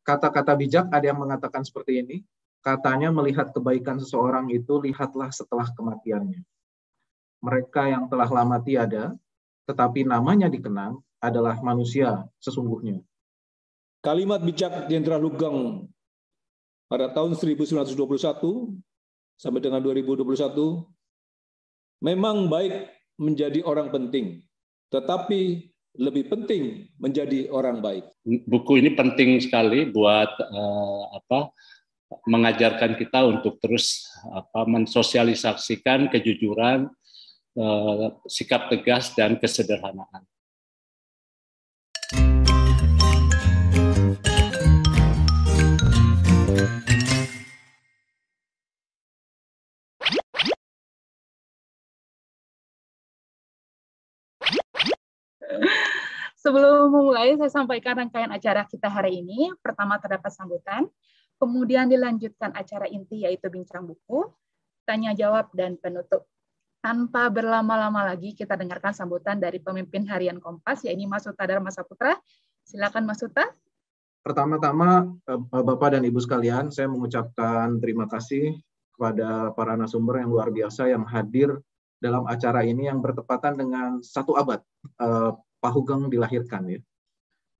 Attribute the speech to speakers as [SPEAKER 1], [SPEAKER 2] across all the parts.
[SPEAKER 1] Kata-kata bijak ada yang mengatakan seperti ini, katanya melihat kebaikan seseorang itu lihatlah setelah kematiannya. Mereka yang telah lama tiada, tetapi namanya dikenang adalah manusia sesungguhnya.
[SPEAKER 2] Kalimat bijak Jenderal Hugeng pada tahun 1921 sampai dengan 2021, memang baik menjadi orang penting, tetapi lebih penting menjadi orang baik.
[SPEAKER 3] Buku ini penting sekali buat mengajarkan kita untuk terus mensosialisasikan kejujuran, sikap tegas, dan kesederhanaan.
[SPEAKER 4] Sebelum memulai, saya sampaikan rangkaian acara kita hari ini. Pertama terdapat sambutan, kemudian dilanjutkan acara inti yaitu bincang buku, tanya jawab, dan penutup. Tanpa berlama-lama lagi, kita dengarkan sambutan dari pemimpin harian Kompas, yaitu Mas Suta Dharma Saputra. Silakan Mas Suta.
[SPEAKER 1] Pertama-tama, Bapak dan Ibu sekalian, saya mengucapkan terima kasih kepada para narasumber yang luar biasa yang hadir dalam acara ini yang bertepatan dengan 1 abad Pak Hugeng dilahirkan, ya.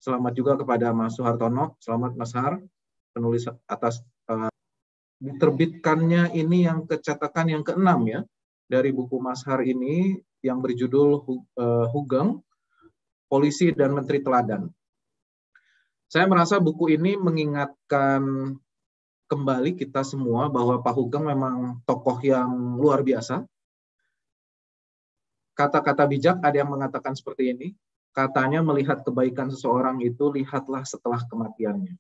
[SPEAKER 1] Selamat juga kepada Mas Suhartono, selamat Mas Har, penulis atas diterbitkannya ini yang kecetakan yang ke-6, ya, dari buku Mas Har ini yang berjudul Hugeng, Polisi dan Menteri Teladan. Saya merasa buku ini mengingatkan kembali kita semua bahwa Pak Hugeng memang tokoh yang luar biasa. Kata-kata bijak ada yang mengatakan seperti ini, katanya melihat kebaikan seseorang itu lihatlah setelah kematiannya.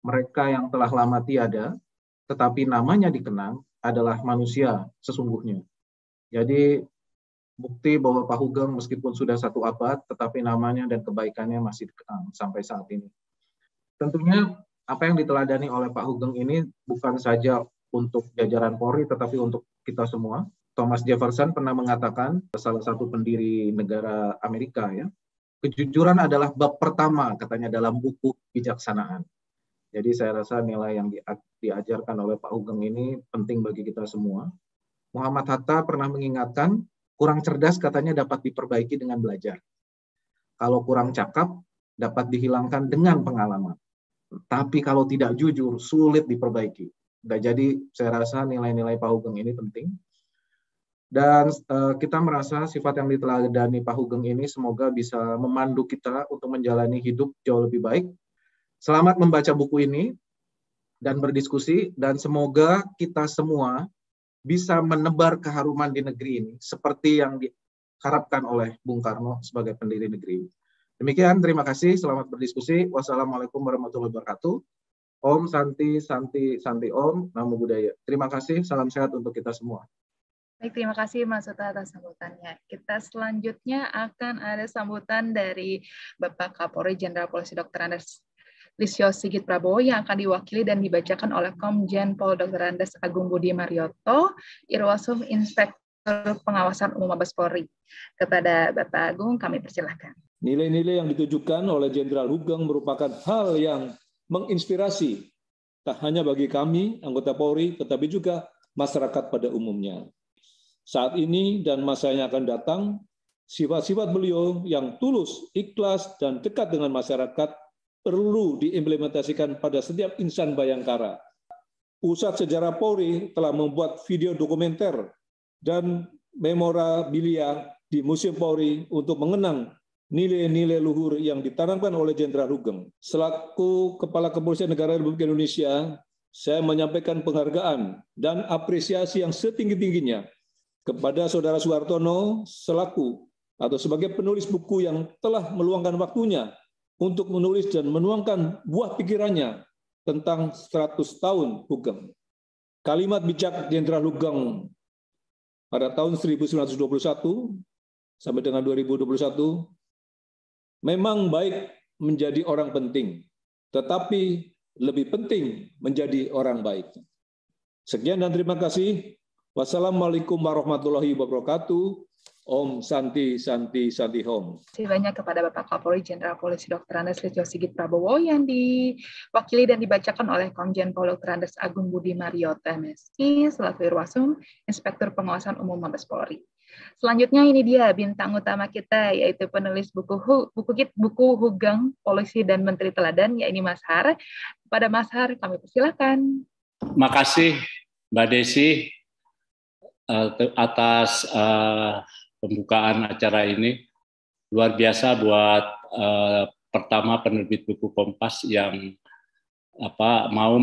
[SPEAKER 1] Mereka yang telah lama tiada, tetapi namanya dikenang adalah manusia sesungguhnya. Jadi bukti bahwa Pak Hugeng meskipun sudah 1 abad, tetapi namanya dan kebaikannya masih dikenang sampai saat ini. Tentunya apa yang diteladani oleh Pak Hugeng ini bukan saja untuk jajaran Polri, tetapi untuk kita semua. Thomas Jefferson pernah mengatakan, salah satu pendiri negara Amerika, ya, kejujuran adalah bab pertama katanya dalam buku kebijaksanaan. Jadi saya rasa nilai yang diajarkan oleh Pak Hugeng ini penting bagi kita semua. Muhammad Hatta pernah mengingatkan, kurang cerdas katanya dapat diperbaiki dengan belajar. Kalau kurang cakap dapat dihilangkan dengan pengalaman. Tapi kalau tidak jujur sulit diperbaiki. Nah, jadi saya rasa nilai-nilai Pak Hugeng ini penting. Dan kita merasa sifat yang diteladani Pak Hugeng ini semoga bisa memandu kita untuk menjalani hidup jauh lebih baik. Selamat membaca buku ini dan berdiskusi, dan semoga kita semua bisa menebar keharuman di negeri ini seperti yang diharapkan oleh Bung Karno sebagai pendiri negeri. Demikian, terima kasih, selamat berdiskusi. Wassalamualaikum warahmatullahi wabarakatuh. Om Santi, Santi, Santi Om, Namo Buddhaya. Terima kasih, salam sehat untuk kita semua.
[SPEAKER 4] Baik, terima kasih Mas Suta atas sambutannya. Kita selanjutnya akan ada sambutan dari Bapak Kapolri Jenderal Polisi Dr. Andes Listio Sigit Prabowo yang akan diwakili dan dibacakan oleh Komjen Pol Dr. Andes Agung Budi Marioto, Irwasum Inspektur Pengawasan Umum Mabes Polri. Kepada Bapak Agung kami persilahkan.
[SPEAKER 2] Nilai-nilai yang ditujukan oleh Jenderal Hugeng merupakan hal yang menginspirasi, tak hanya bagi kami, anggota Polri, tetapi juga masyarakat pada umumnya. Saat ini dan masa yang akan datang, sifat-sifat beliau yang tulus, ikhlas, dan dekat dengan masyarakat perlu diimplementasikan pada setiap insan Bayangkara. Pusat Sejarah Polri telah membuat video dokumenter dan memorabilia di Museum Polri untuk mengenang nilai-nilai luhur yang ditanamkan oleh Jenderal Hugeng. Selaku Kepala Kepolisian Negara Republik Indonesia, saya menyampaikan penghargaan dan apresiasi yang setinggi-tingginya kepada Saudara Suhartono selaku atau sebagai penulis buku yang telah meluangkan waktunya untuk menulis dan menuangkan buah pikirannya tentang 100 tahun Hugeng. Kalimat bijak Jenderal Hugeng pada tahun 1921 sampai dengan 2021, memang baik menjadi orang penting, tetapi lebih penting menjadi orang baik. Sekian dan terima kasih. Wassalamualaikum warahmatullahi wabarakatuh. Om Santi Santi Santi Hom.
[SPEAKER 4] Terima kasih banyak kepada Bapak Kapolri Jenderal Polisi Dr. Andes Listio Sigit Prabowo yang diwakili dan dibacakan oleh Komjen Pol Dr. Andes Agung Budi Marioto MSI selaku Irwasum Inspektur Pengawasan Umum Mabes Polri. Selanjutnya ini dia bintang utama kita, yaitu penulis buku Hugeng Polisi dan Menteri Teladan, yaitu Mas Har. Kepada Mas Har kami persilakan.
[SPEAKER 3] Makasih Mbak Desi atas pembukaan acara ini. Luar biasa buat pertama penerbit buku Kompas yang mau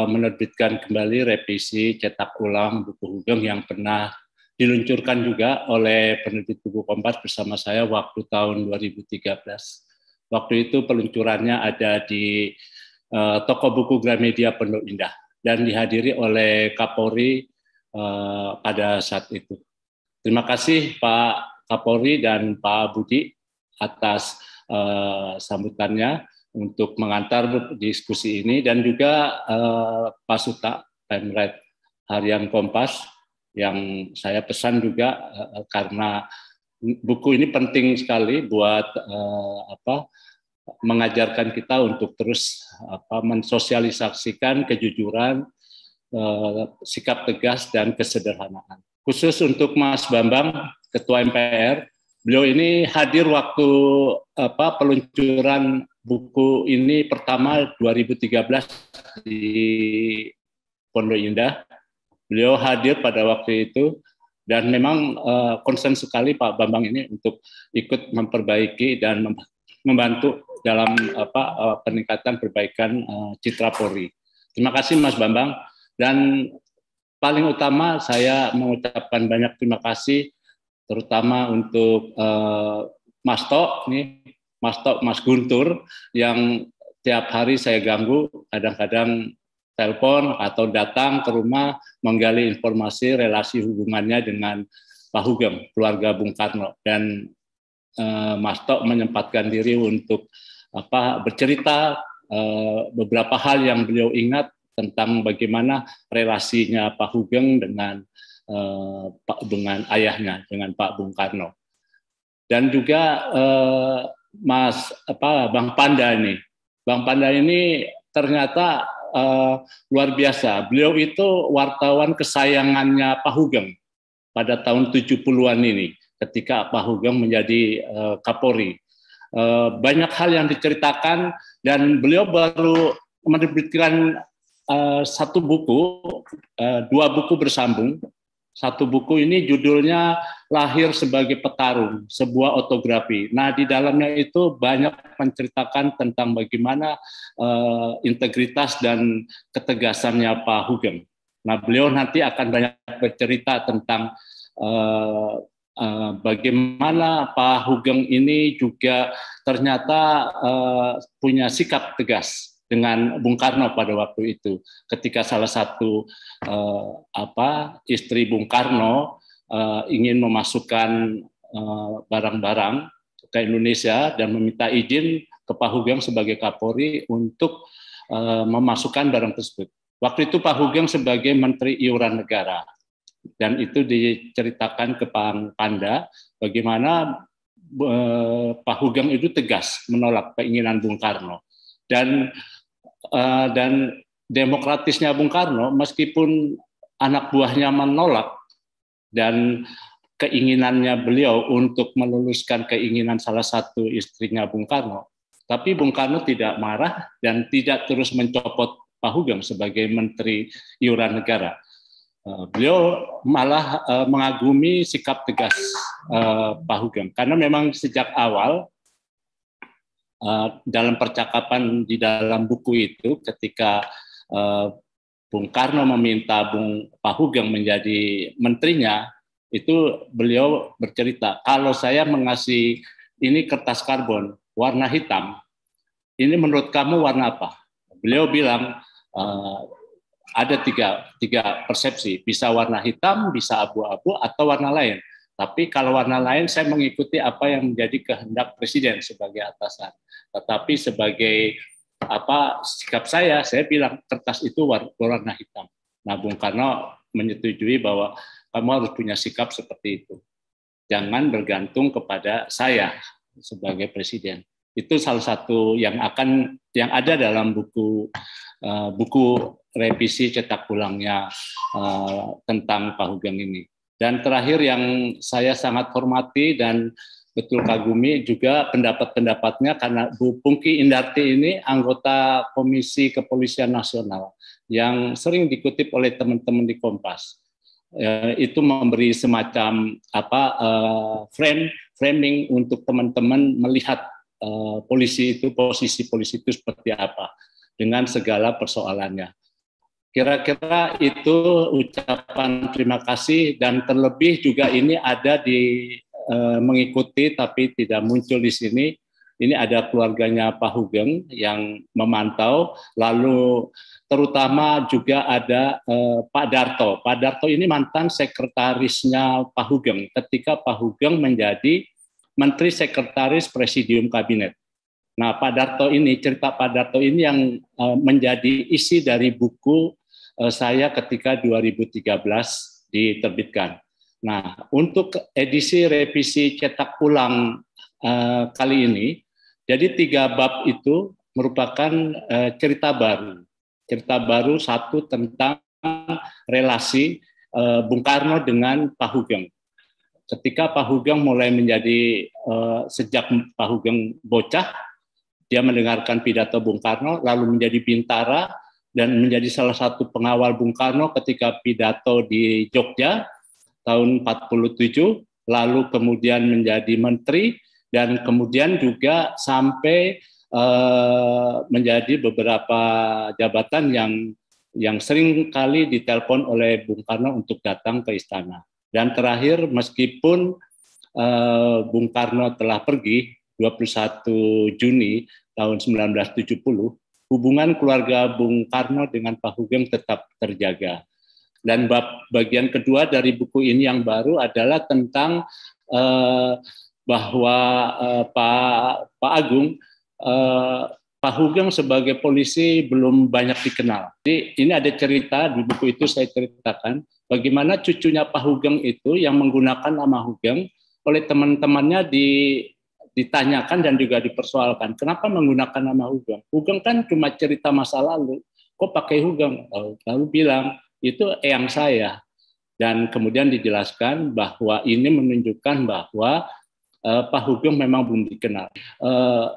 [SPEAKER 3] menerbitkan kembali revisi cetak ulang buku Hugeng yang pernah diluncurkan juga oleh penerbit buku Kompas bersama saya waktu tahun 2013. Waktu itu peluncurannya ada di toko buku Gramedia Pondok Indah dan dihadiri oleh Kapolri pada saat itu. Terima kasih Pak Kapolri dan Pak Budi atas sambutannya untuk mengantar diskusi ini, dan juga Pak Suta, Pemret Harian Kompas, yang saya pesan juga karena buku ini penting sekali buat mengajarkan kita untuk terus mensosialisasikan kejujuran, sikap tegas, dan kesederhanaan. Khusus untuk Mas Bambang, Ketua MPR, beliau ini hadir waktu peluncuran buku ini pertama 2013 di Pondok Indah. Beliau hadir pada waktu itu dan memang konsen sekali Pak Bambang ini untuk ikut memperbaiki dan membantu dalam peningkatan perbaikan citra Polri. Terima kasih Mas Bambang, dan paling utama saya mengucapkan banyak terima kasih terutama untuk Mas Tok nih, Mas Guntur yang tiap hari saya ganggu, kadang-kadang telepon atau datang ke rumah menggali informasi relasi hubungannya dengan Pak Hugeng, keluarga Bung Karno, dan Mas Tok menyempatkan diri untuk bercerita beberapa hal yang beliau ingat tentang bagaimana relasinya Pak Hugeng dengan ayahnya, dengan Pak Bung Karno. Dan juga Bang Panda ini. Bang Panda ini ternyata luar biasa. Beliau itu wartawan kesayangannya Pak Hugeng pada tahun 70-an ini ketika Pak Hugeng menjadi Kapolri. Banyak hal yang diceritakan dan beliau baru menerbitkan satu buku, dua buku bersambung. Satu buku ini judulnya Lahir Sebagai Petarung, sebuah autografi. Nah, di dalamnya itu banyak menceritakan tentang bagaimana integritas dan ketegasannya Pak Hugeng. Nah, beliau nanti akan banyak bercerita tentang bagaimana Pak Hugeng ini juga ternyata punya sikap tegas dengan Bung Karno pada waktu itu, ketika salah satu istri Bung Karno ingin memasukkan barang-barang ke Indonesia dan meminta izin ke Pak Hugeng sebagai Kapolri untuk memasukkan barang tersebut. Waktu itu Pak Hugeng sebagai Menteri Iuran Negara, dan itu diceritakan ke Pak Panda bagaimana Pak Hugeng itu tegas menolak keinginan Bung Karno. Dan demokratisnya Bung Karno, meskipun anak buahnya menolak dan keinginannya beliau untuk meluluskan keinginan salah satu istrinya Bung Karno, tapi Bung Karno tidak marah dan tidak terus mencopot Pak Hugeng sebagai Menteri Iuran Negara. Beliau malah mengagumi sikap tegas Pak Hugeng, karena memang sejak awal dalam percakapan di dalam buku itu, ketika Bung Karno meminta Pak Hugeng menjadi menterinya, itu beliau bercerita, kalau saya mengasih ini kertas karbon warna hitam, ini menurut kamu warna apa? Beliau bilang ada tiga persepsi, bisa warna hitam, bisa abu-abu, atau warna lain. Tapi kalau warna lain saya mengikuti apa yang menjadi kehendak Presiden sebagai atasan. Tetapi sebagai sikap saya bilang kertas itu warna hitam. Nah, Bung Karno menyetujui bahwa kamu harus punya sikap seperti itu. Jangan bergantung kepada saya sebagai presiden. Itu salah satu yang ada dalam buku revisi cetak ulangnya tentang Pak Hugeng ini. Dan terakhir yang saya sangat hormati dan betul kagumi juga pendapat-pendapatnya, karena Bu Pungki Indarti ini anggota Komisi Kepolisian Nasional yang sering dikutip oleh teman-teman di Kompas. Itu memberi semacam framing untuk teman-teman melihat polisi itu, posisi polisi itu seperti apa dengan segala persoalannya. Kira-kira itu ucapan terima kasih, dan terlebih juga ini ada di mengikuti tapi tidak muncul di sini. Ini ada keluarganya Pak Hugeng yang memantau, lalu terutama juga ada Pak Darto. Pak Darto ini mantan sekretarisnya Pak Hugeng ketika Pak Hugeng menjadi Menteri Sekretaris Presidium Kabinet. Nah, cerita Pak Darto ini yang menjadi isi dari buku saya ketika 2013 diterbitkan. Nah, untuk edisi revisi cetak ulang kali ini, jadi 3 bab itu merupakan cerita baru. Cerita baru satu tentang relasi Bung Karno dengan Pak Hugeng. Ketika Pak Hugeng mulai menjadi, sejak Pak Hugeng bocah, dia mendengarkan pidato Bung Karno, lalu menjadi bintara, dan menjadi salah satu pengawal Bung Karno ketika pidato di Jogja tahun 47, lalu kemudian menjadi menteri, dan kemudian juga sampai menjadi beberapa jabatan yang sering kali ditelepon oleh Bung Karno untuk datang ke istana. Dan terakhir, meskipun Bung Karno telah pergi 21 Juni tahun 1970, hubungan keluarga Bung Karno dengan Pak Hugeng tetap terjaga. Dan bagian kedua dari buku ini yang baru adalah tentang bahwa Pak Agung, Pak Hugeng sebagai polisi belum banyak dikenal. Jadi ini ada cerita di buku itu, saya ceritakan bagaimana cucunya Pak Hugeng itu yang menggunakan nama Hugeng oleh teman-temannya ditanyakan dan juga dipersoalkan. Kenapa menggunakan nama Hugeng? Hugeng kan cuma cerita masa lalu, kok pakai Hugeng? Lalu bilang, itu eyang saya. Dan kemudian dijelaskan bahwa ini menunjukkan bahwa Pak Hugeng memang belum dikenal.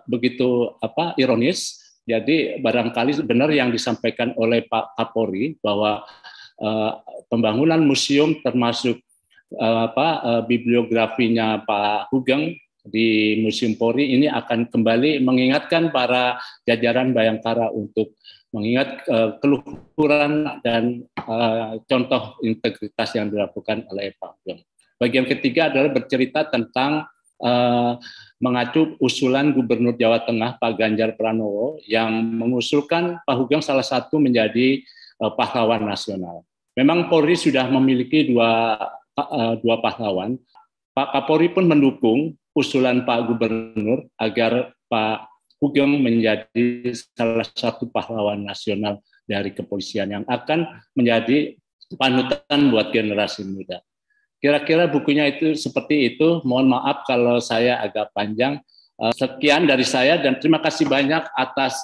[SPEAKER 3] Begitu ironis. Jadi barangkali benar yang disampaikan oleh Pak Kapolri bahwa pembangunan museum termasuk bibliografinya Pak Hugeng di Museum Polri ini akan kembali mengingatkan para jajaran Bayangkara untuk mengingat keluhuran dan contoh integritas yang dilakukan oleh Pak Hugeng. Bagian ketiga adalah bercerita tentang mengacu usulan Gubernur Jawa Tengah Pak Ganjar Pranowo yang mengusulkan Pak Hugeng salah satu menjadi pahlawan nasional. Memang Polri sudah memiliki dua pahlawan. Pak Kapolri pun mendukung usulan Pak Gubernur agar Pak Hugeng menjadi salah satu pahlawan nasional dari kepolisian yang akan menjadi panutan buat generasi muda. Kira-kira bukunya itu seperti itu. Mohon maaf kalau saya agak panjang. Sekian dari saya dan terima kasih banyak atas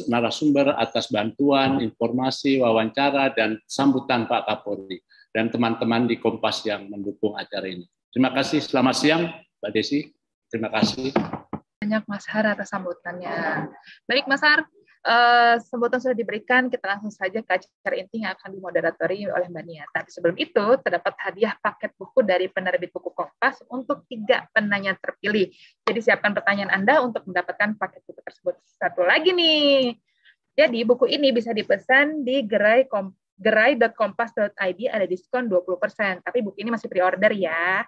[SPEAKER 3] narasumber, atas bantuan, informasi, wawancara, dan sambutan Pak Kapolri dan teman-teman di Kompas yang mendukung acara ini. Terima kasih. Selamat siang, Mbak Desi. Terima kasih.
[SPEAKER 4] Banyak Mas Har atas sambutannya. Baik Mas Har, sambutan sudah diberikan, kita langsung saja ke acara inti yang akan dimoderatori oleh Mbak Nia. Tapi sebelum itu, terdapat hadiah paket buku dari penerbit buku Kompas untuk 3 penanya terpilih. Jadi siapkan pertanyaan Anda untuk mendapatkan paket buku tersebut. Satu lagi nih. Jadi buku ini bisa dipesan di gerai.kompas.id, ada diskon 20%. Tapi buku ini masih pre-order ya.